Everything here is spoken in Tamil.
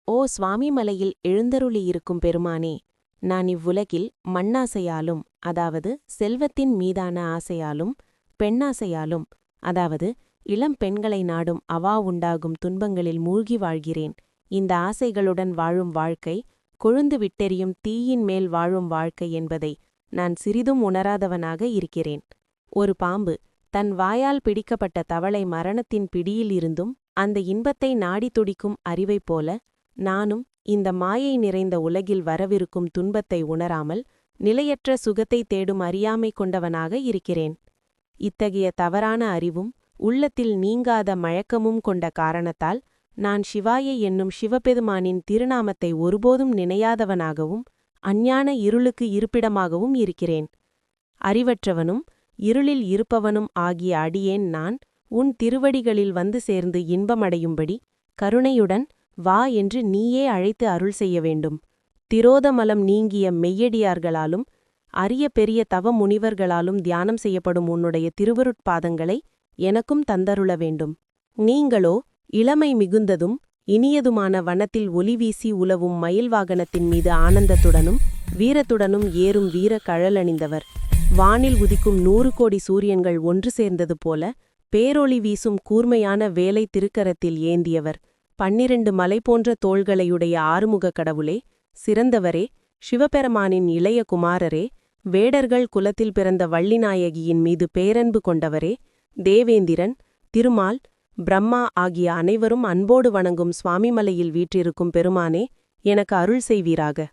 ஓ சுவாமிமலையில் எழுந்தருளியிருக்கும் பெருமானே, நான் இவ்வுலகில் மண்ணாசையாலும், அதாவது செல்வத்தின் மீதான ஆசையாலும், பெண்ணாசையாலும், அதாவது இளம் பெண்களை நாடும் அவா உண்டாகும் துன்பங்களில் மூழ்கி வாழ்கிறேன். இந்த ஆசைகளுடன் வாழும் வாழ்க்கை கொழுந்து விட்டெரியும் தீயின் மேல் வாழும் வாழ்க்கை என்பதை நான் சிறிதும் உணராதவனாக இருக்கிறேன். ஒரு பாம்பு தன் வாயால் பிடிக்கப்பட்ட தவளை மரணத்தின் பிடியில் இருந்தும் அந்த இன்பத்தை நாடி துடிக்கும் அறிவைப் போல நானும் இந்த மாயை நிறைந்த உலகில் வரவிருக்கும் துன்பத்தை உணராமல் நிலையற்ற சுகத்தை தேடும் அறியாமை கொண்டவனாக இருக்கிறேன். இத்தகைய தவறான அறிவும் உள்ளத்தில் நீங்காத மயக்கமும் கொண்ட காரணத்தால் நான் சிவாய என்னும் சிவபெருமானின் திருநாமத்தை ஒருபோதும் நினையாதவனாகவும் அஞ்ஞான இருளுக்கு இருப்பிடமாகவும் இருக்கிறேன். அறிவற்றவனும் இருளில் இருப்பவனும் ஆகிய அடியேன் நான் உன் திருவடிகளில் வந்து சேர்ந்து இன்பமடையும்படி கருணையுடன் வா என்று நீயே அழைத்து அருள் செய்ய வேண்டும். திரோதமலம் நீங்கிய மெய்யடியார்களாலும் அரிய பெரிய தவ முனிவர்களாலும் தியானம் செய்யப்படும் உன்னுடைய திருவருட்பாதங்களை எனக்கும் தந்தருள வேண்டும். நீங்களோ இளமை மிகுந்ததும் இனியதுமான வனத்தில் ஒளிவீசி உலவும் மயில் வாகனத்தின் மீது ஆனந்தத்துடனும் வீரத்துடனும் ஏறும் வீர கழலணிந்தவர். வானில் உதிக்கும் 100 கோடி சூரியன்கள் ஒன்று சேர்ந்தது போல பேரொளி வீசும் கூர்மையான வேலை திருக்கரத்தில் ஏந்தியவர். 12 மலை போன்ற தோள்களையுடைய ஆறுமுக கடவுளே, சிறந்தவரே, சிவபெருமானின் இளைய குமாரரே, வேடர்கள் குலத்தில் பிறந்த வள்ளிநாயகியின் மீது பேரன்பு கொண்டவரே, தேவேந்திரன், திருமால், பிரம்மா ஆகிய அனைவரும் அன்போடு வணங்கும் சுவாமிமலையில் வீற்றிருக்கும் பெருமானே, எனக்கு அருள் செய்வீராக.